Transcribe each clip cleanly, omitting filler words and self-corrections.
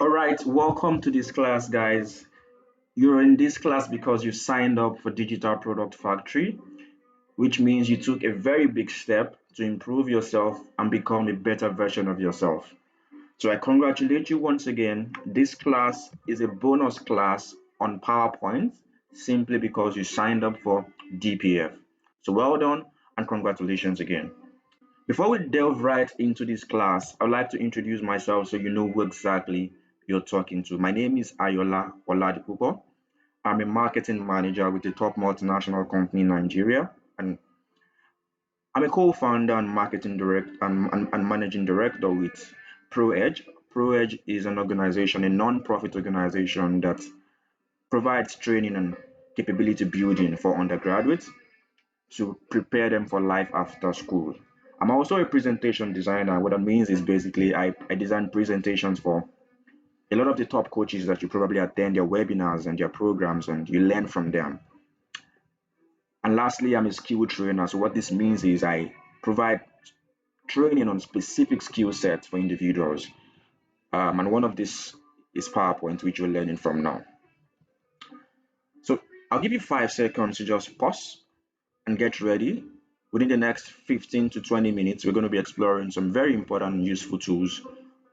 All right, welcome to this class, guys. You're in this class because you signed up for Digital Product Factory, which means you took a very big step to improve yourself and become a better version of yourself. So I congratulate you once again. This class is a bonus class on PowerPoint simply because you signed up for DPF. So well done and congratulations again. Before we delve right into this class, I'd like to introduce myself so you know who exactly you're talking to. My name is Ayola Oladipupo. I'm a marketing manager with a top multinational company in Nigeria, and I'm a co-founder and marketing direct and managing director with ProEdge. ProEdge is an organization, a non-profit organization that provides training and capability building for undergraduates to prepare them for life after school. I'm also a presentation designer. What that means is basically I design presentations for a lot of the top coaches that you probably attend their webinars and their programs and you learn from them. And lastly, I'm a skill trainer. So what this means is I provide training on specific skill sets for individuals. And one of this is PowerPoint, which you're learning from now. So I'll give you 5 seconds to just pause and get ready. Within the next 15 to 20 minutes, we're going to be exploring some very important and useful tools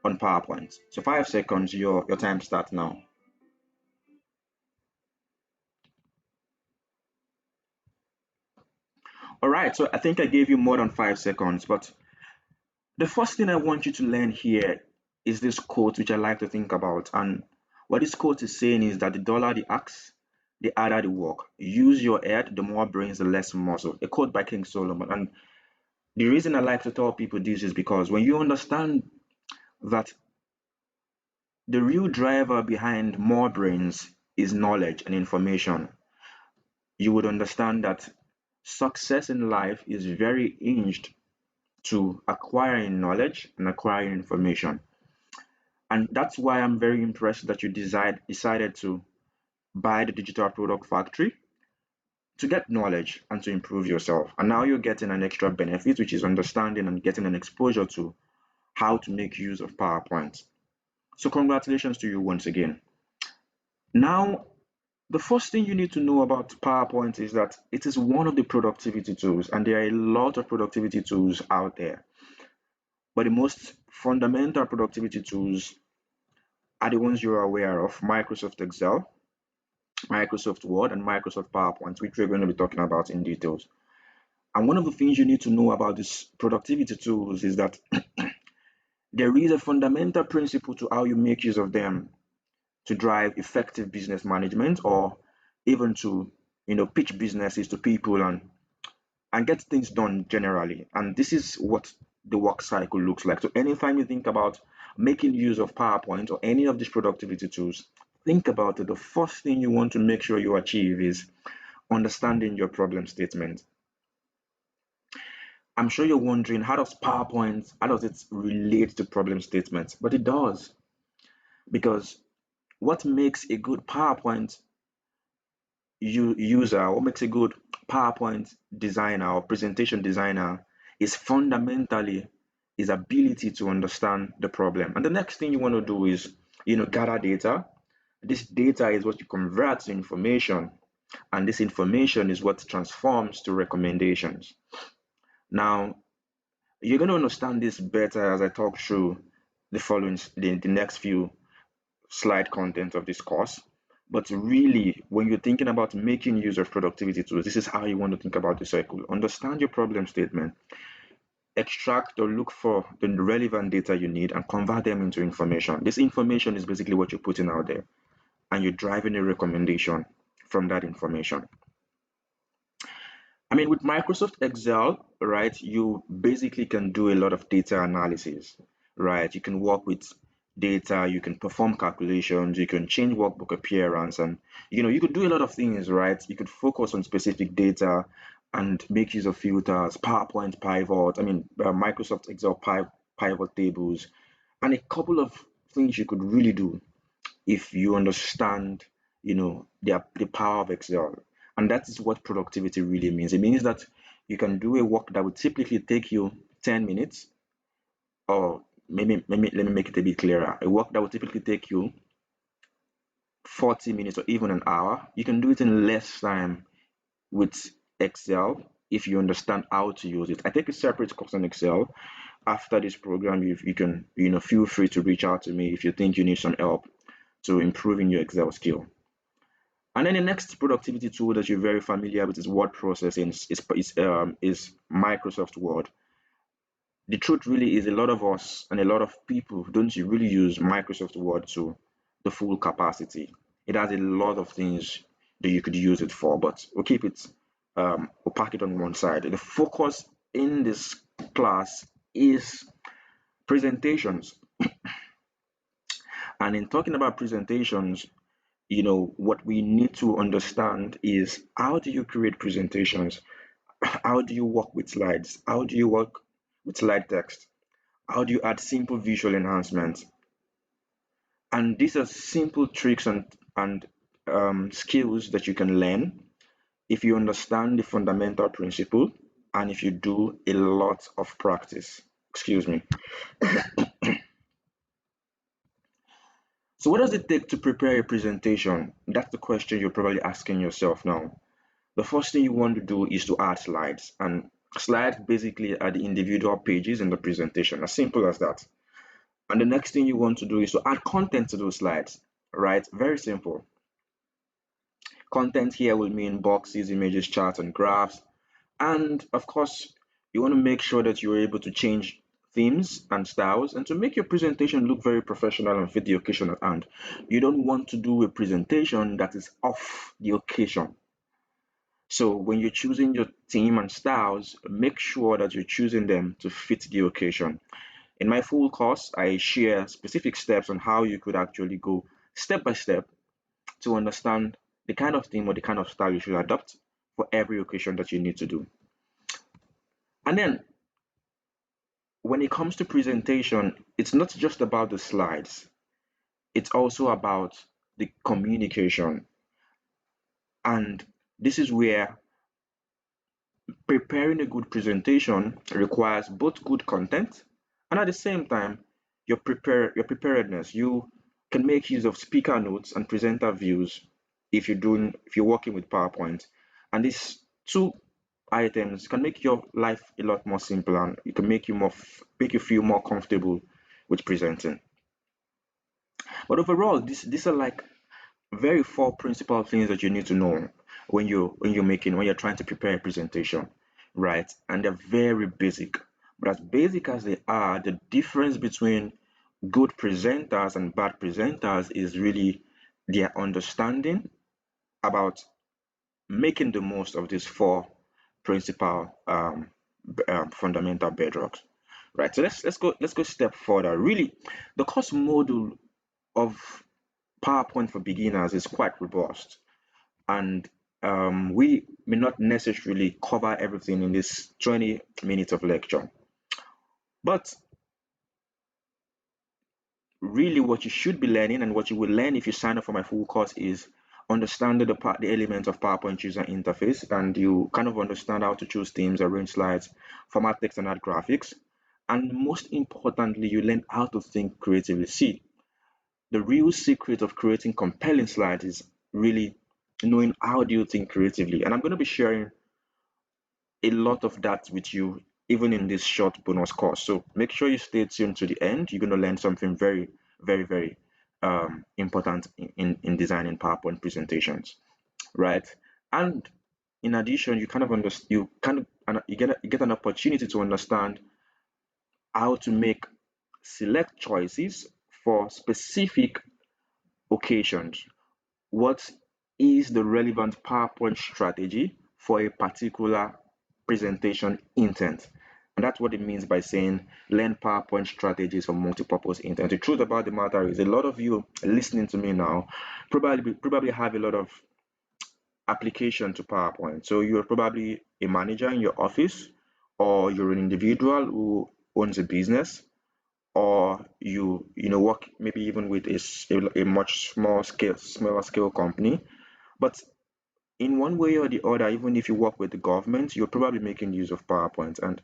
on PowerPoint. So 5 seconds, your time starts now. All right, so I think I gave you more than 5 seconds, but the first thing I want you to learn here is this quote, which I like to think about. And what this quote is saying is that the dollar the axe, the harder the work. Use your head, the more brains, the less muscle. A quote by King Solomon. And the reason I like to tell people this is because when you understand that the real driver behind more brains is knowledge and information, you would understand that success in life is very hinged to acquiring knowledge and acquiring information. And that's why I'm very impressed that you decided to buy the Digital Product Factory to get knowledge and to improve yourself. And now you're getting an extra benefit, which is understanding and getting an exposure to how to make use of PowerPoint. So, congratulations to you once again. Now, the first thing you need to know about PowerPoint is that it is one of the productivity tools, and there are a lot of productivity tools out there. But the most fundamental productivity tools are the ones you're aware of: Microsoft Excel, Microsoft Word, and Microsoft PowerPoint, which we're going to be talking about in details. And one of the things you need to know about these productivity tools is that there is a fundamental principle to how you make use of them to drive effective business management or even to pitch businesses to people and get things done generally. And this is what the work cycle looks like. So anytime you think about making use of PowerPoint or any of these productivity tools, think about it. The first thing you want to make sure you achieve is understanding your problem statement. I'm sure you're wondering, how does it relate to problem statements? But it does, because what makes a good PowerPoint user, what makes a good PowerPoint designer or presentation designer is fundamentally his ability to understand the problem. And the next thing you want to do is, gather data. This data is what you convert to information, and this information is what transforms to recommendations. Now, you're going to understand this better as I talk through the next few slide content of this course. But really, when you're thinking about making use of productivity tools, this is how you want to think about the cycle. Understand your problem statement, extract or look for the relevant data you need, and convert them into information. This information is basically what you're putting out there, and you're driving a recommendation from that information. I mean, with Microsoft Excel, right, you basically can do a lot of data analysis, right? You can work with data, you can perform calculations, you can change workbook appearance, and you could do a lot of things, right? You could focus on specific data and make use of filters, PowerPoint pivot, Microsoft Excel pivot tables, and a couple of things you could really do if you understand, the power of Excel. And that is what productivity really means. It means that you can do a work that would typically take you 10 minutes or let me make it a bit clearer. A work that would typically take you 40 minutes or even an hour, you can do it in less time with Excel if you understand how to use it. I take a separate course on Excel. After this program, you can feel free to reach out to me if you think you need some help to improving your Excel skill. And then the next productivity tool that you're very familiar with is word processing. Is Microsoft Word. The truth really is a lot of us and a lot of people don't really use Microsoft Word to the full capacity. It has a lot of things that you could use it for, but we'll pack it on one side. The focus in this class is presentations. And in talking about presentations, what we need to understand is how do you create presentations? How do you work with slides? How do you work with slide text? How do you add simple visual enhancements? And these are simple tricks and skills that you can learn if you understand the fundamental principle and if you do a lot of practice. Excuse me. So what does it take to prepare a presentation? That's the question you're probably asking yourself now. The first thing you want to do is to add slides. And slides basically are the individual pages in the presentation, as simple as that. And the next thing you want to do is to add content to those slides, right? Very simple. Content here will mean boxes, images, charts, and graphs. And of course, you want to make sure that you're able to change themes and styles and to make your presentation look very professional and fit the occasion at hand. You don't want to do a presentation that is off the occasion. So when you're choosing your theme and styles, make sure that you're choosing them to fit the occasion. In my full course, I share specific steps on how you could actually go step by step to understand the kind of theme or the kind of style you should adopt for every occasion that you need to do. And then when it comes to presentation, it's not just about the slides, it's also about the communication. And this is where preparing a good presentation requires both good content and at the same time your preparedness. You can make use of speaker notes and presenter views if you're working with PowerPoint. And these two items can make your life a lot more simple and it can make you feel more comfortable with presenting. But overall, these are like very four principal things that you need to know when you're trying to prepare a presentation, right? And they're very basic. But as basic as they are, the difference between good presenters and bad presenters is really their understanding about making the most of these four principal fundamental bedrocks, right? So let's go a step further. Really, the course module of PowerPoint for beginners is quite robust, and we may not necessarily cover everything in this 20 minutes of lecture. But really, what you should be learning and what you will learn if you sign up for my full course is understanding the elements of PowerPoint user interface, and you kind of understand how to choose themes, arrange slides, format text, and add graphics. And most importantly, you learn how to think creatively. See, the real secret of creating compelling slides is really knowing how do you think creatively. And I'm going to be sharing a lot of that with you even in this short bonus course. So make sure you stay tuned to the end. You're going to learn something very, very, very important in designing PowerPoint presentations, right? And in addition, you kind of understand, you get an opportunity to understand how to make select choices for specific occasions. What is the relevant PowerPoint strategy for a particular presentation intent? And that's what it means by saying learn PowerPoint strategies for multi-purpose intent. The truth about the matter is a lot of you listening to me now probably have a lot of application to PowerPoint. So you're probably a manager in your office, or you're an individual who owns a business, or you work maybe even with a much smaller scale company. But in one way or the other, even if you work with the government, you're probably making use of PowerPoint. And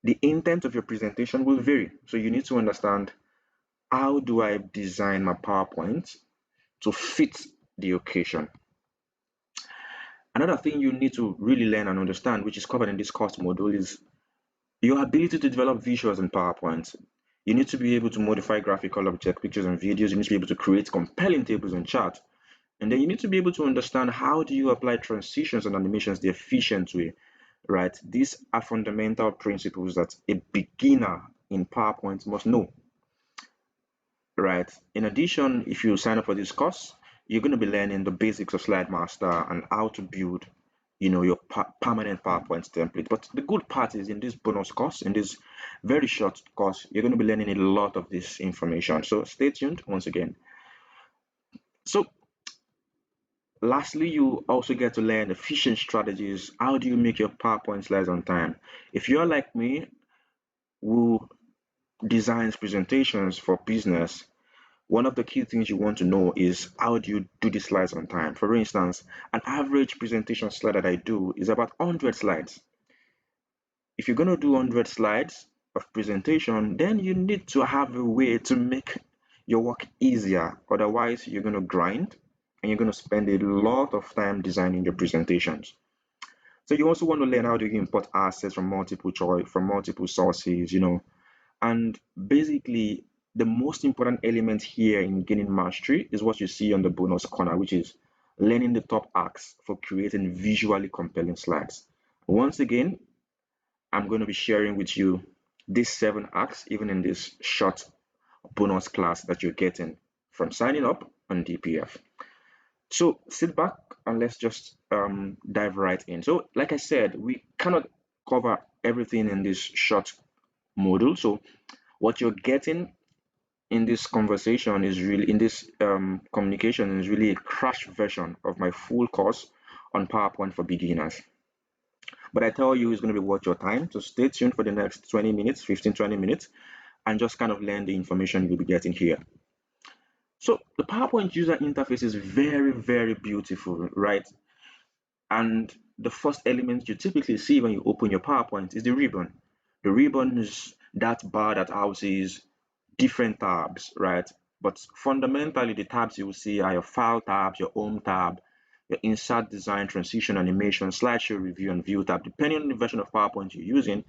the intent of your presentation will vary. So you need to understand, how do I design my PowerPoint to fit the occasion? Another thing you need to really learn and understand, which is covered in this course module, is your ability to develop visuals in PowerPoint. You need to be able to modify graphical object pictures and videos. You need to be able to create compelling tables and charts. And then you need to be able to understand, how do you apply transitions and animations the efficient way, right? These are fundamental principles that a beginner in PowerPoint must know, right? In addition, if you sign up for this course, you're going to be learning the basics of Slide Master and how to build, your permanent PowerPoint template. But the good part is, in this bonus course, in this very short course, you're going to be learning a lot of this information. So stay tuned once again. So lastly, you also get to learn efficient strategies. How do you make your PowerPoint slides on time? If you're like me, who designs presentations for business, one of the key things you want to know is, how do you do the slides on time? For instance, an average presentation slide that I do is about 100 slides. If you're going to do 100 slides of presentation, then you need to have a way to make your work easier. Otherwise, you're going to grind and you're going to spend a lot of time designing your presentations. So you also want to learn, how do you import assets from multiple sources, and basically, the most important element here in gaining mastery is what you see on the bonus corner, which is learning the top acts for creating visually compelling slides. Once again, I'm going to be sharing with you these 7 acts, even in this short bonus class that you're getting from signing up on DPF. So sit back and let's just dive right in. So, like I said, we cannot cover everything in this short module. So what you're getting in this conversation is really, in this communication, is really a crash version of my full course on PowerPoint for beginners. But I tell you, it's going to be worth your time. So stay tuned for the next 20 minutes, 15, 20 minutes, and just kind of learn the information you'll be getting here. So the PowerPoint user interface is very, very beautiful, right? And the first element you typically see when you open your PowerPoint is the ribbon. The ribbon is that bar that houses different tabs, right? But fundamentally, the tabs you will see are your file tabs, your home tab, your insert, design, transition, animation, slideshow, review, and view tab. Depending on the version of PowerPoint you're using,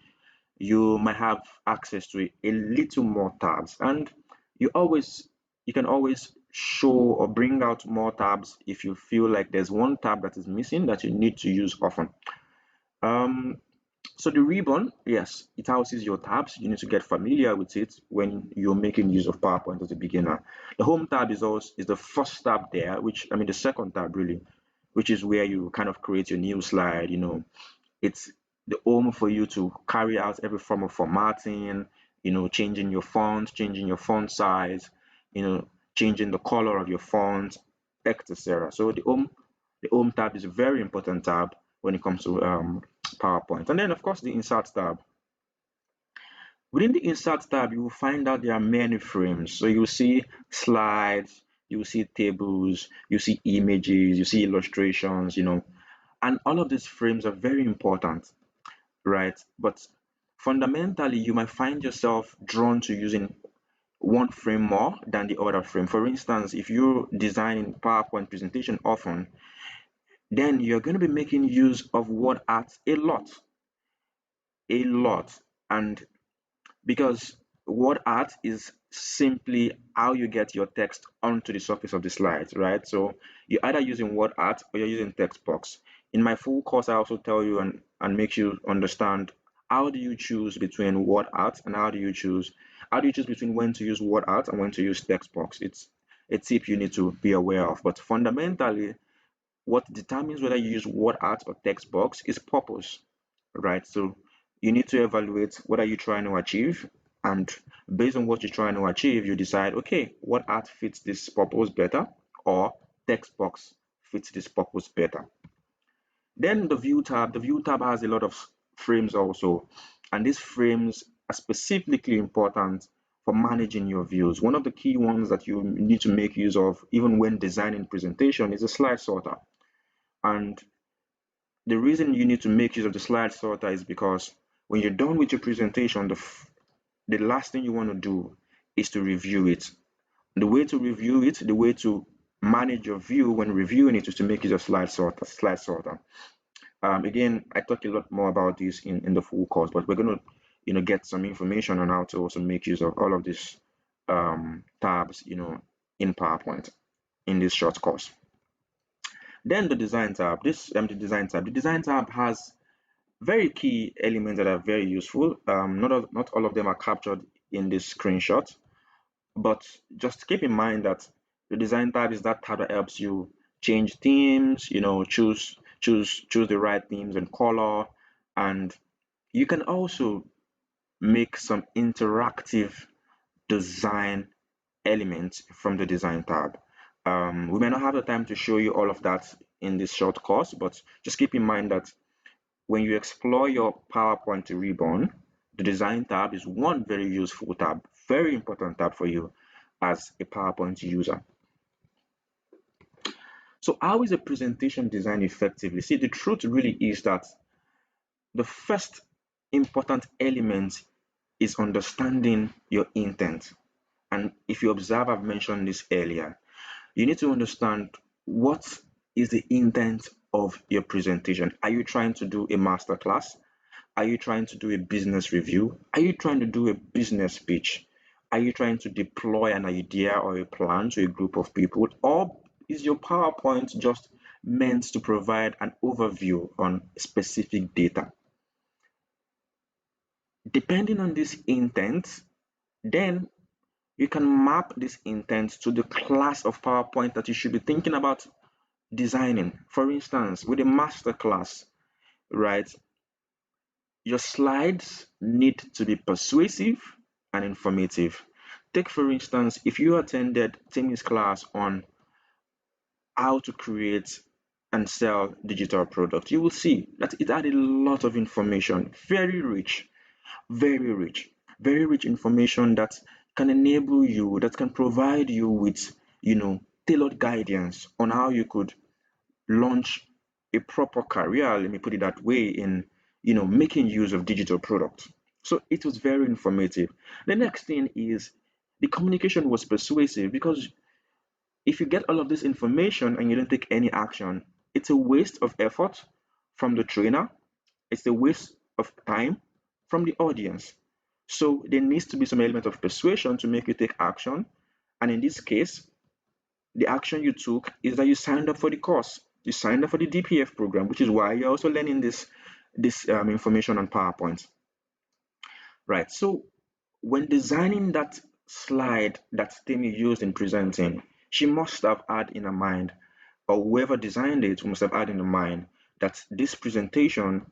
you might have access to a little more tabs, and you can always show or bring out more tabs if you feel like there's one tab that is missing that you need to use often. um so the ribbon, yes, it houses your tabs. You need to get familiar with it when you're making use of PowerPoint as a beginner. The home tab is the first tab there, which, I mean, the second tab really, which is where you kind of create your new slide. It's the home for you to carry out every form of formatting, changing your font, changing your font size, you know, changing the color of your font, etc. So the home tab is a very important tab when it comes to PowerPoint. And then, of course, the insert tab. Within the insert tab, you will find out there are many frames. So you will see slides, you will see tables, you see images, you see illustrations, and all of these frames are very important, right? But fundamentally, you might find yourself drawn to using one frame more than the other frame. For instance, if you're designing PowerPoint presentation often, then you're going to be making use of word art a lot. And because word art is simply how you get your text onto the surface of the slides, right? So you're either using word art or you're using text box. In my full course, I also tell you and make you understand, how do you choose between word art and how do you choose between when to use word art and when to use text box. It's a tip you need to be aware of. But fundamentally, what determines whether you use word art or text box is purpose, right? So you need to evaluate what are you trying to achieve, and based on what you're trying to achieve, you decide, okay, what art fits this purpose better, or text box fits this purpose better. Then the view tab has a lot of frames also, and these frames are specifically important for managing your views. One of the key ones that you need to make use of even when designing presentation is a slide sorter. And the reason you need to make use of the slide sorter is because When you're done with your presentation, the last thing you want to do is to review it. The way to review it, the way to manage your view when reviewing it is to make it a slide sorter. Again, I talk a lot more about this in the full course, but we're going to, get some information on how to also make use of all of these tabs, in PowerPoint in this short course. Then the design tab. The design tab has very key elements that are very useful. Not all of them are captured in this screenshot, but just keep in mind that the design tab is that tab that helps you change themes, choose the right themes and color, and you can also make some interactive design elements from the design tab. We may not have the time to show you all of that in this short course, but just keep in mind that when you explore your PowerPoint ribbon, the design tab is one very useful tab, very important tab for you as a PowerPoint user. So how is a presentation designed effectively? See, the truth really is that the first important element is understanding your intent. And if you observe, I've mentioned this earlier, you need to understand what is the intent of your presentation. Are you trying to do a master class? Are you trying to do a business review? Are you trying to do a business pitch? Are you trying to deploy an idea or a plan to a group of people? Or is your PowerPoint just meant to provide an overview on specific data? Depending on this intent, then you can map this intent to the class of PowerPoint that you should be thinking about designing. For instance, with a master class, right? Your slides need to be persuasive and informative. Take, for instance, if you attended Timmy's class on how to create and sell digital products, you will see that it had a lot of information, very rich, very rich information that can enable you, that can provide you with, tailored guidance on how you could launch a proper career, let me put it that way, in making use of digital products. So it was very informative. The next thing is the communication was persuasive, because if you get all of this information and you don't take any action, it's a waste of effort from the trainer, it's a waste of time from the audience. So there needs to be some element of persuasion to make you take action. And in this case, the action you took is that you signed up for the course. You signed up for the DPF program, which is why you're also learning this information on PowerPoint. Right. So when designing that slide that Timmy used in presenting, she must have had in her mind, or whoever designed it must have had in mind, that this presentation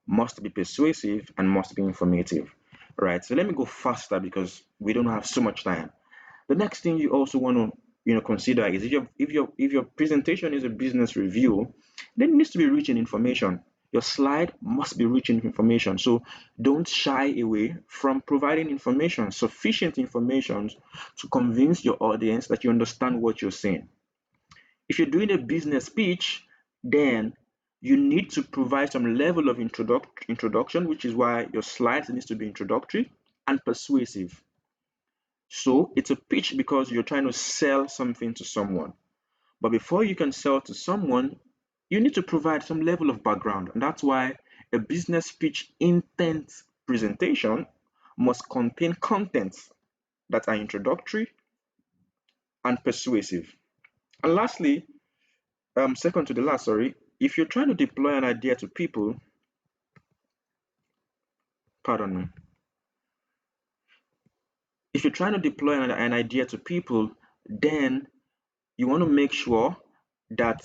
must be persuasive and must be informative. Right. So let me go faster because we don't have so much time. The next thing you also want to consider is if your presentation is a business review, then it needs to be rich in information. Your slide must be rich in information. So don't shy away from providing information, sufficient information to convince your audience that you understand what you're saying. If you're doing a business pitch, then you need to provide some level of introduction, which is why your slides needs to be introductory and persuasive. So it's a pitch because you're trying to sell something to someone. But before you can sell to someone, you need to provide some level of background. And that's why a business pitch intent presentation must contain contents that are introductory and persuasive. And lastly, second to the last, sorry, if you're trying to deploy an idea to people, pardon me, if you're trying to deploy an idea to people, then you want to make sure that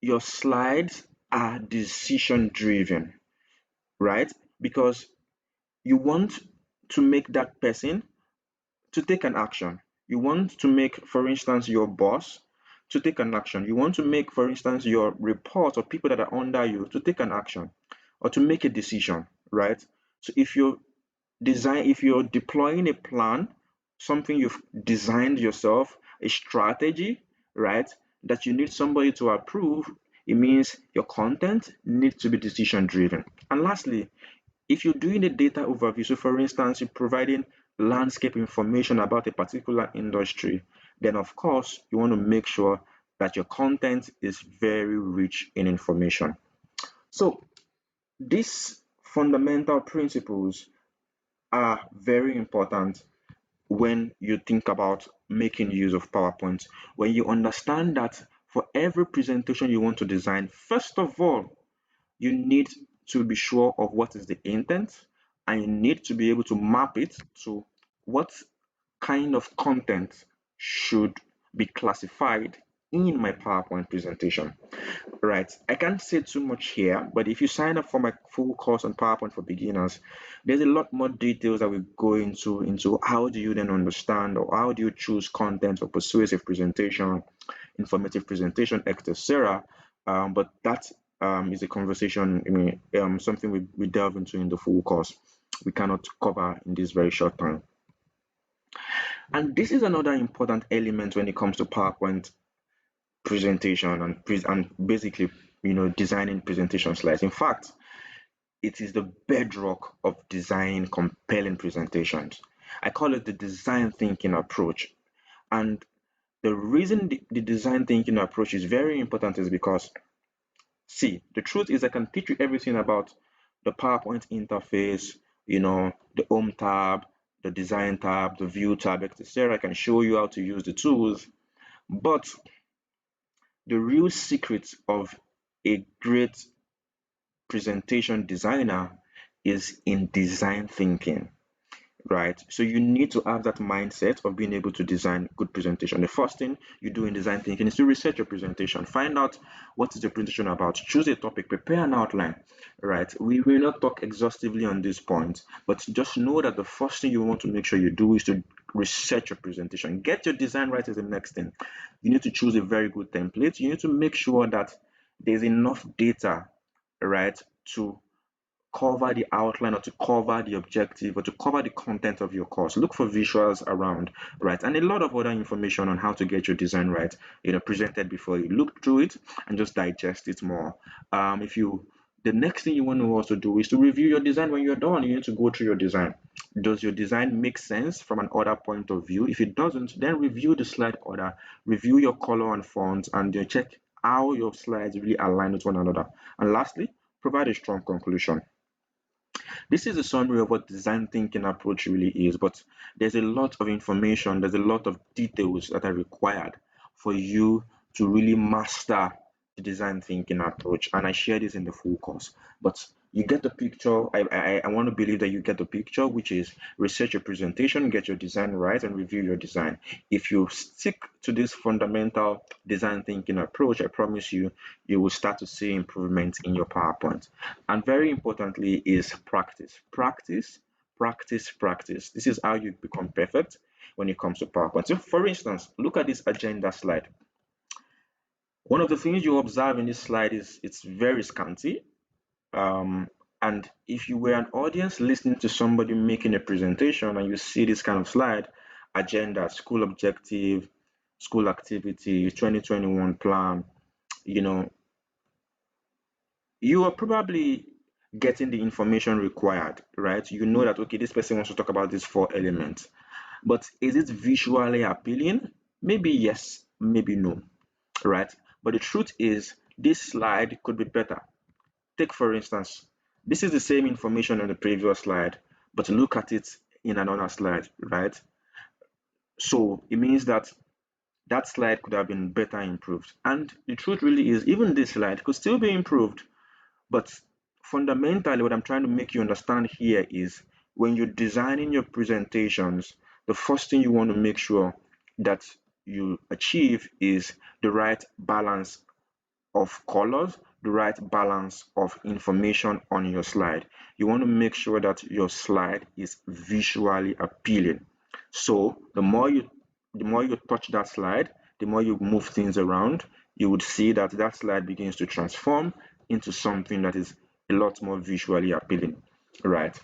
your slides are decision driven, right? Because you want to make that person to take an action. You want to make, for instance, your boss to take an action. You want to make, for instance, your report or people that are under you to take an action or to make a decision, right? So if you're deploying a plan, something you've designed yourself, a strategy, right, that you need somebody to approve, it means your content needs to be decision driven. And lastly, if you're doing a data overview, so for instance, you're providing landscape information about a particular industry, then of course you want to make sure that your content is very rich in information. So these fundamental principles are very important when you think about making use of PowerPoint. When you understand that for every presentation you want to design, first of all, you need to be sure of what is the intent, and you need to be able to map it to what kind of content should be classified in my PowerPoint presentation. Right. I can't say too much here, but if you sign up for my full course on PowerPoint for beginners, there's a lot more details that we go into how do you then understand, or how do you choose content for persuasive presentation, informative presentation, etc. But that is a conversation, something we delve into in the full course. We cannot cover in this very short time. And this is another important element when it comes to PowerPoint presentation and basically, designing presentation slides. In fact, it is the bedrock of designing compelling presentations. I call it the design thinking approach. And the reason the design thinking approach is very important is because, see, the truth is I can teach you everything about the PowerPoint interface, the home tab, the design tab, the view tab, etc. I can show you how to use the tools, but the real secret of a great presentation designer is in design thinking, right? So you need to have that mindset of being able to design good presentation. The first thing you do in design thinking is to research your presentation. Find out what is the presentation about. Choose a topic, prepare an outline, right? We will not talk exhaustively on this point, but just know that the first thing you want to make sure you do is to research your presentation. Get your design right is the next thing. You need to choose a very good template. You need to make sure that there's enough data, right, to cover the outline, or to cover the objective, or to cover the content of your course. Look for visuals around, right? And a lot of other information on how to get your design right, presented before you look through it and just digest it more. If you The next thing you want to also do is to review your design. When you're done, you need to go through your design. Does your design make sense from an order point of view? If it doesn't, then review the slide order, review your color and font, and check how your slides really align with one another. And lastly, provide a strong conclusion. This is a summary of what design thinking approach really is, but there's a lot of information, there's a lot of details that are required for you to really master the design thinking approach. And I share this in the full course. But you get the picture. I want to believe that you get the picture, which is research your presentation, get your design right, and review your design. If you stick to this fundamental design thinking approach, I promise you, you will start to see improvements in your PowerPoint. And very importantly is practice. Practice, practice, practice. This is how you become perfect when it comes to PowerPoint. So for instance, look at this agenda slide. One of the things you observe in this slide is it's very scanty. Um, and if you were an audience listening to somebody making a presentation and you see this kind of slide, agenda, school objective, school activity, 2021 plan, you know, you are probably getting the information required, right? You know that, okay, this person wants to talk about these four elements, but is it visually appealing? Maybe yes, maybe no, right? But the truth is, this slide could be better. Take, for instance, this is the same information on the previous slide, but look at it in another slide, right? So it means that that slide could have been better improved. And the truth really is, even this slide could still be improved. But fundamentally, what I'm trying to make you understand here is when you're designing your presentations, the first thing you want to make sure that you achieve is the right balance of colors, the right balance of information on your slide. You want to make sure that your slide is visually appealing. So the more you touch that slide, the more you move things around, you would see that that slide begins to transform into something that is a lot more visually appealing, right?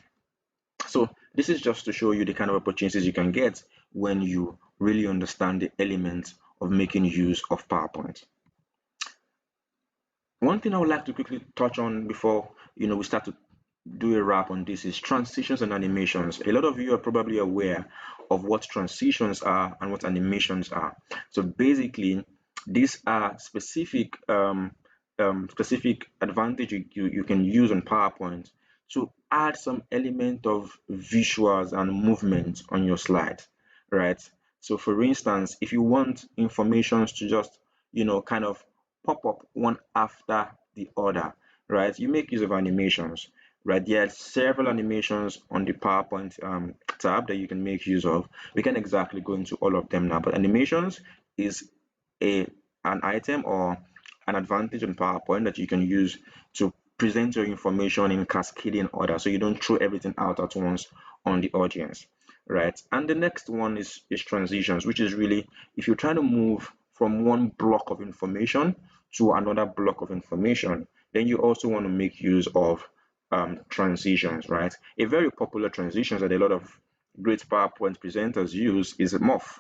So this is just to show you the kind of opportunities you can get when you really understand the elements of making use of PowerPoint. One thing I would like to quickly touch on before we start to do a wrap on this is transitions and animations. A lot of you are probably aware of what transitions are and what animations are. So basically, these are specific advantage you can use on PowerPoint to add some element of visuals and movement on your slide, right? So for instance, if you want informations to just, kind of pop up one after the other, right? You make use of animations, right? There are several animations on the PowerPoint tab that you can make use of. We can exactly go into all of them now, but animations is a an item or an advantage in PowerPoint that you can use to present your information in cascading order, so you don't throw everything out at once on the audience, right? And the next one is transitions, which is really if you're trying to move from one block of information to another block of information, then you also want to make use of transitions, right? A very popular transitions that a lot of great PowerPoint presenters use is morph.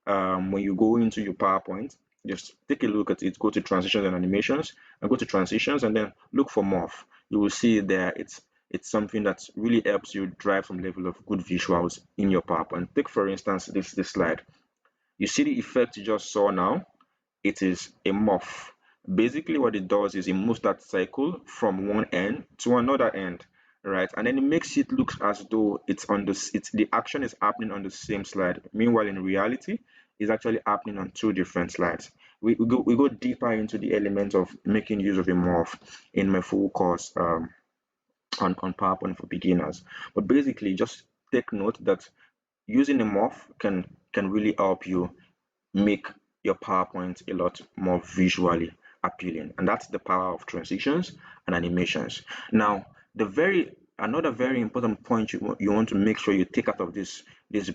When you go into your PowerPoint, just take a look at it, go to transitions and animations, and go to transitions, and then look for morph. You will see there it's something that really helps you drive some level of good visuals in your PowerPoint. Take for instance this slide. You see the effect you just saw now? It is a morph. Basically, what it does is it moves that cycle from one end to another end, right? And then it makes it look as though the action is happening on the same slide. Meanwhile, in reality, it's actually happening on two different slides. We go deeper into the element of making use of a morph in my full course on PowerPoint for beginners. But basically, just take note that using a morph can really help you make your PowerPoint a lot more visually appealing. And that's the power of transitions and animations. Now, another very important point you want to make sure you take out of this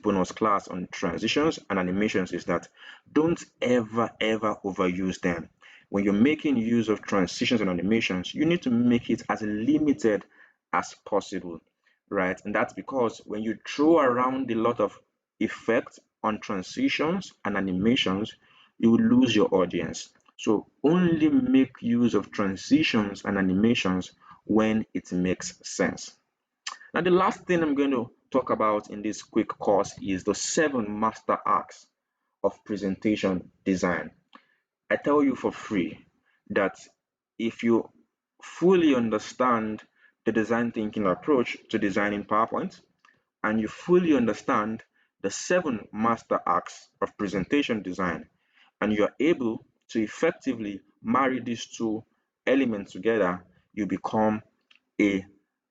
bonus class on transitions and animations is that don't ever overuse them. When you're making use of transitions and animations, you need to make it as limited as possible, right? And that's because when you throw around a lot of effect on transitions and animations, you will lose your audience. So only make use of transitions and animations when it makes sense. Now, the last thing I'm going to talk about in this quick course is the 7 master acts of presentation design. I tell you for free that if you fully understand the design thinking approach to designing PowerPoint, and you fully understand the 7 master acts of presentation design, and you are able to effectively marry these two elements together, you become a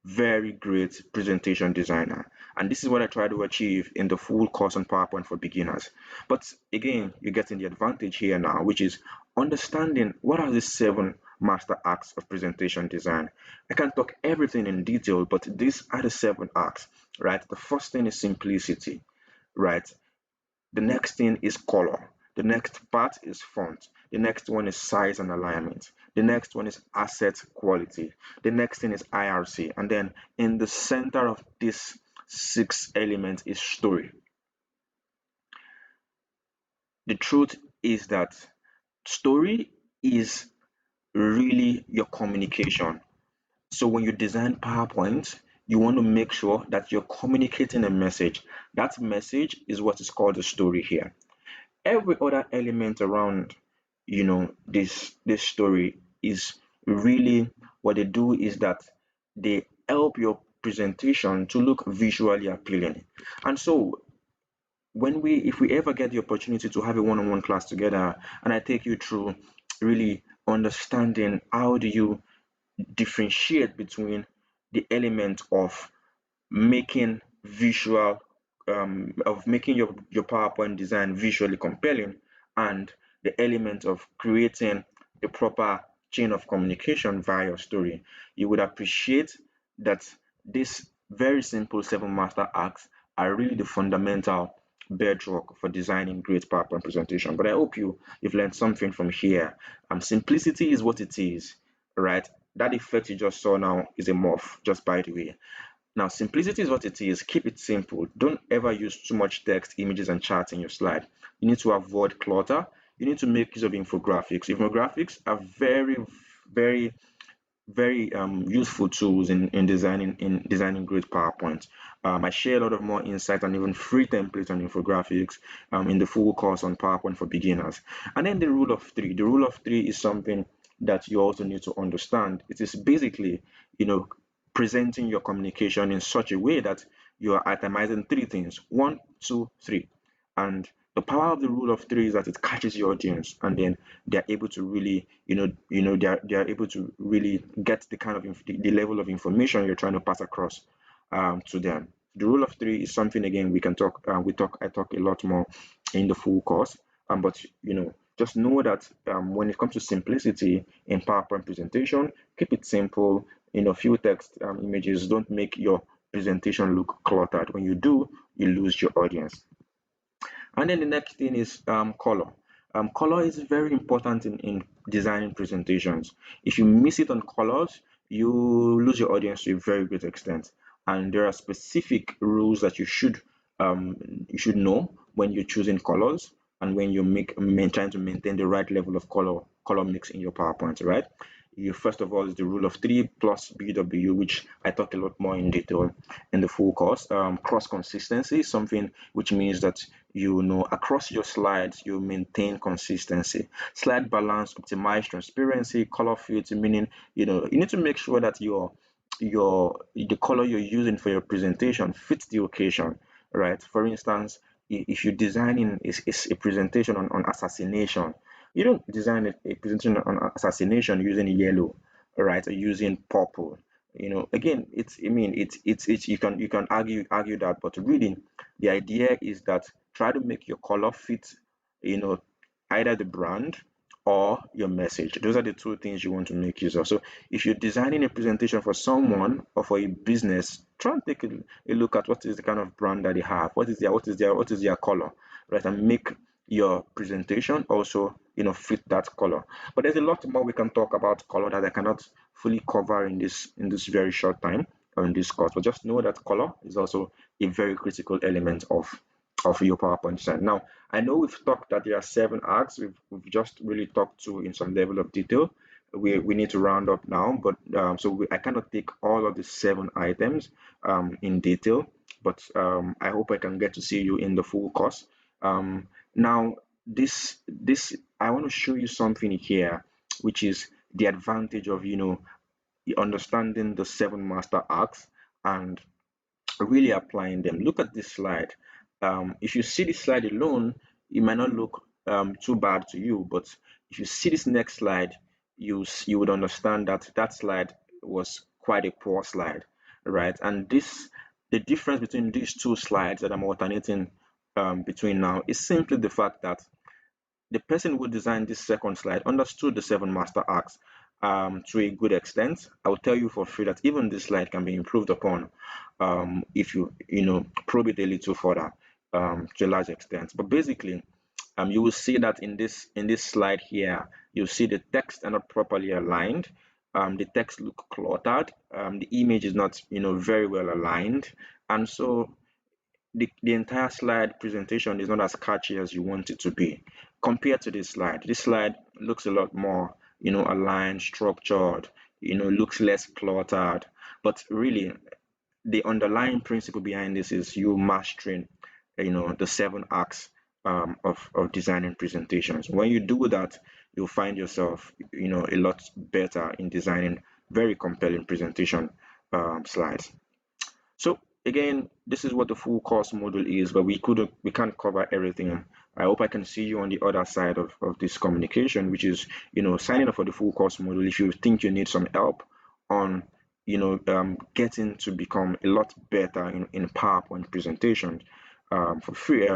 very great presentation designer. And this is what I try to achieve in the full course on PowerPoint for beginners. But again, you're getting the advantage here now, which is understanding what are the 7 master acts of presentation design. I can't talk everything in detail, but these are the 7 acts, right? The first thing is simplicity, right? The next thing is color. The next part is font. The next one is size and alignment. The next one is asset quality. The next thing is IRC. And then in the center of this 6 elements is story. The truth is that story is really your communication. So when you design PowerPoint, you want to make sure that you're communicating a message. That message is what is called a story here. Every other element around this story is really what they do is that they help your presentation to look visually appealing. And so when we if we ever get the opportunity to have a one-on-one class together and I take you through really understanding how do you differentiate between the element visual of making your PowerPoint design visually compelling and the element of creating the proper chain of communication via your story, you would appreciate that these very simple 7 master acts are really the fundamental bedrock for designing great PowerPoint presentation. But I hope you've learned something from here. Simplicity is what it is, right? That effect you just saw now is a morph, just by the way. Now, simplicity is what it is. Keep it simple. Don't ever use too much text, images, and charts in your slide. You need to avoid clutter. You need to make use of infographics. Infographics are very, very very useful tools in designing great PowerPoint. I share a lot of more insight and even free templates and infographics in the full course on PowerPoint for beginners. And then the rule of three. The rule of three is something that you also need to understand. It is basically, presenting your communication in such a way that you are itemizing three things: one, two, three. And the power of the rule of three is that it catches your audience, and then they're able to really, they're able to really get the kind of the level of information you're trying to pass across to them. The rule of three is something, again, we can talk. I talk a lot more in the full course. But just know that when it comes to simplicity in PowerPoint presentation, keep it simple. Few text images. Don't make your presentation look cluttered. When you do, you lose your audience. And then the next thing is color. Color is very important in designing presentations. If you miss it on colors, you lose your audience to a very great extent. And there are specific rules that you should know when you're choosing colors and when you're trying to maintain the right level of color mix in your PowerPoint, right? You first of all is the rule of three plus BW, which I talk a lot more in detail in the full course. Cross consistency, something which means that across your slides you maintain consistency. Slide balance, optimize transparency, color filter, meaning you need to make sure that the color you're using for your presentation fits the occasion, right? For instance, if you're designing is a presentation on assassination, you don't design a presentation on assassination using yellow, right, or using purple. Again, it's you can argue that, but really the idea is that try to make your color fit, you know either the brand or your message. Those are the two things you want to make use of. So if you're designing a presentation for someone or for a business, try and take a look at what is the kind of brand that they have, what is their color, right? And make your presentation also fit that color. But there's a lot more we can talk about color that I cannot fully cover in this very short time or in this course. But just know that color is also a very critical element of your PowerPoint design. Now, I know we've talked that there are 7 acts. We've just really talked to in some level of detail. We need to round up now, but I cannot take all of the 7 items in detail, but I hope I can get to see you in the full course. Now, this I want to show you something here, which is the advantage of understanding the 7 master acts and really applying them. Look at this slide. If you see this slide alone, it might not look too bad to you, but if you see this next slide, you would understand that that slide was quite a poor slide, right? And the difference between these two slides that I'm alternating between now is simply the fact that the person who designed this second slide understood the 7 master acts to a good extent. I will tell you for free that even this slide can be improved upon if you probe it a little further to a large extent. But basically, you will see that in this slide here, you see the text are not properly aligned. The text look cluttered. The image is not very well aligned, and so the entire slide presentation is not as catchy as you want it to be compared to this slide. This slide looks a lot more, aligned, structured, looks less cluttered. But really, the underlying principle behind this is you mastering, the 7 acts of designing presentations. When you do that, you'll find yourself, a lot better in designing very compelling presentation slides. So again, this is what the full course module is, but we can't cover everything. I hope I can see you on the other side of this communication, which is signing up for the full course module. If you think you need some help on getting to become a lot better in PowerPoint presentation for free,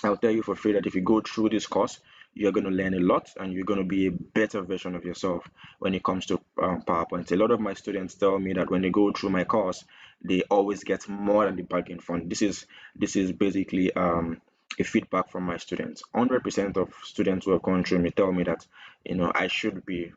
I'll tell you for free that if you go through this course, you're going to learn a lot and you're going to be a better version of yourself when it comes to PowerPoint. A lot of my students tell me that when they go through my course, they always get more than the bargain fund. This is basically a feedback from my students. 100% of students who have gone through me tell me that I should be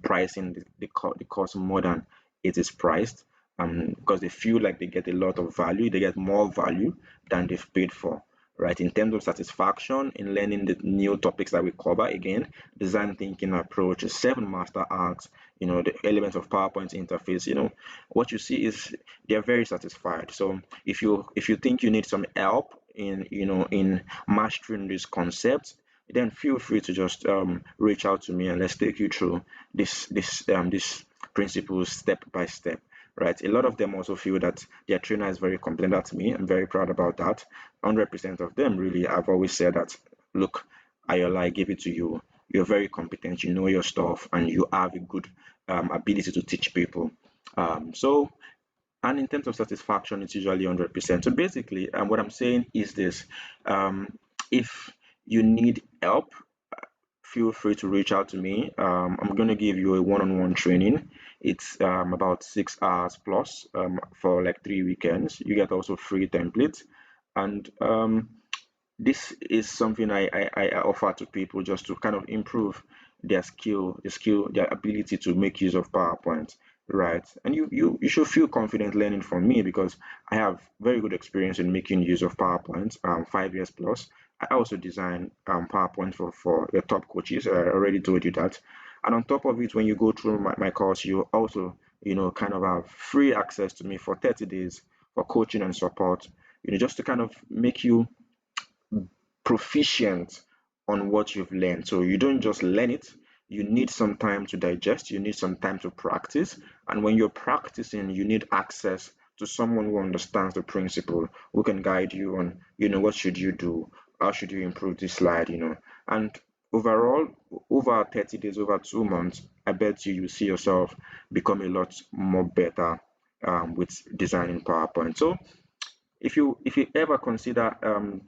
pricing the course more than it is priced, because they feel like they get a lot of value, they get more value than they've paid for, right? In terms of satisfaction in learning the new topics that we cover, again, design thinking approach, 7 master acts, the elements of PowerPoint interface, what you see is they're very satisfied. So if you think you need some help in mastering these concepts, then feel free to just reach out to me and let's take you through this principles step by step. Right. A lot of them also feel that their trainer is very competent. That's me. I'm very proud about that. 100% of them, really. I've always said that, look, Ayola, I give it to you. You're very competent. You know your stuff, and you have a good ability to teach people. And in terms of satisfaction, it's usually 100%. So basically, what I'm saying is this: um, if you need help, feel free to reach out to me. I'm going to give you a one-on-one training. It's about 6 hours plus for like 3 weekends. You get also free templates, and this is something I offer to people just to kind of improve their ability to make use of PowerPoint, right? And you should feel confident learning from me because I have very good experience in making use of PowerPoint, 5 years plus. I also design PowerPoint for the top coaches. I already told you that. And on top of it, when you go through my course, you also, kind of have free access to me for 30 days for coaching and support, just to kind of make you proficient on what you've learned. So you don't just learn it, you need some time to digest, you need some time to practice. And when you're practicing, you need access to someone who understands the principle, who can guide you on, what should you do, how should you improve this slide. And overall, over 30 days, over 2 months, I bet you see yourself become a lot more better with designing PowerPoint. So if you ever consider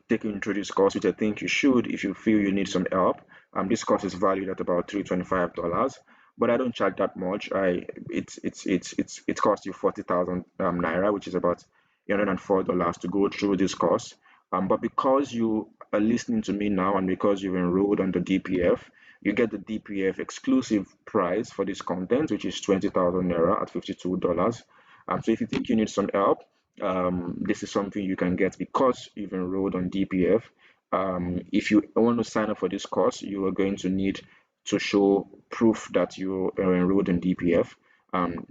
taking through this course, which I think you should, if you feel you need some help, this course is valued at about $325, but I don't charge that much. It costs you 40,000 naira, which is about $104 to go through this course. But because you are listening to me now and because you've enrolled on the DPF, you get the DPF exclusive price for this content, which is 20,000 naira at $52. So if you think you need some help, this is something you can get because you've enrolled on DPF. If you want to sign up for this course, you are going to need to show proof that you are enrolled in DPF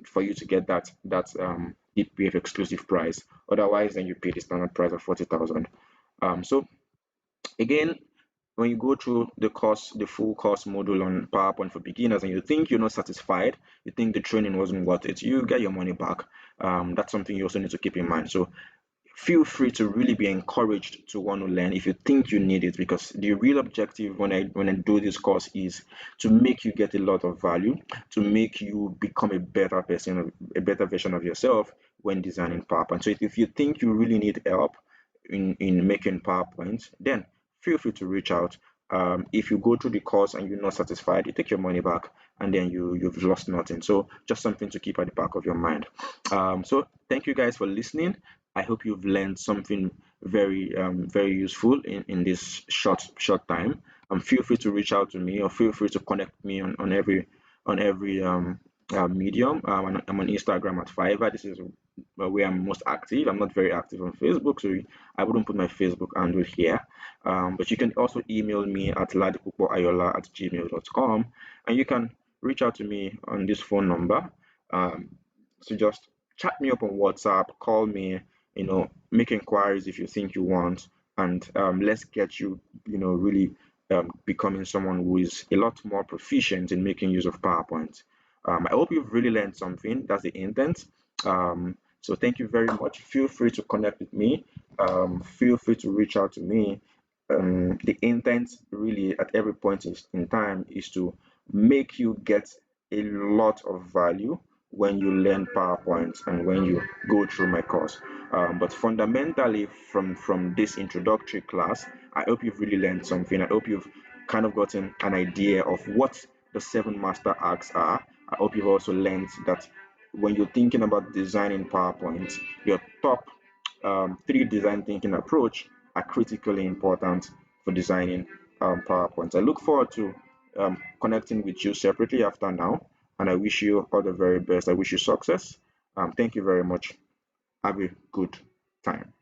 for you to get that DPF exclusive price. Otherwise, then you pay the standard price of 40,000. So again, when you go through the full course module on PowerPoint for beginners, and you think you're not satisfied, you think the training wasn't worth it, you get your money back. That's something you also need to keep in mind. So feel free to really be encouraged to want to learn if you think you need it, because the real objective when I do this course is to make you get a lot of value, to make you become a better person, a better version of yourself when designing PowerPoint. So if you think you really need help in making PowerPoint, then feel free to reach out. If you go through the course and you're not satisfied, you take your money back, and then you've lost nothing. So just something to keep at the back of your mind. So thank you guys for listening. I hope you've learned something very useful in this short time. Feel free to reach out to me, or feel free to connect me on every medium. I'm on Instagram at Fiverr. This is where I'm most active. I'm not very active on Facebook, so I wouldn't put my Facebook handle here. But you can also email me at ladipupoayola@gmail.com, and you can reach out to me on this phone number. So just chat me up on WhatsApp, call me, make inquiries if you think you want, and let's get you, really becoming someone who is a lot more proficient in making use of PowerPoint. I hope you've really learned something. That's the intent. So thank you very much. Feel free to connect with me. Feel free to reach out to me. The intent really at every point in time is to make you get a lot of value when you learn PowerPoint and when you go through my course. But fundamentally, from this introductory class, I hope you've really learned something. I hope you've kind of gotten an idea of what the 7 master acts are. I hope you've also learned that when you're thinking about designing PowerPoint, your top 3 design thinking approach are critically important for designing PowerPoint. I look forward to connecting with you separately after now, and I wish you all the very best. I wish you success. Thank you very much. Have a good time.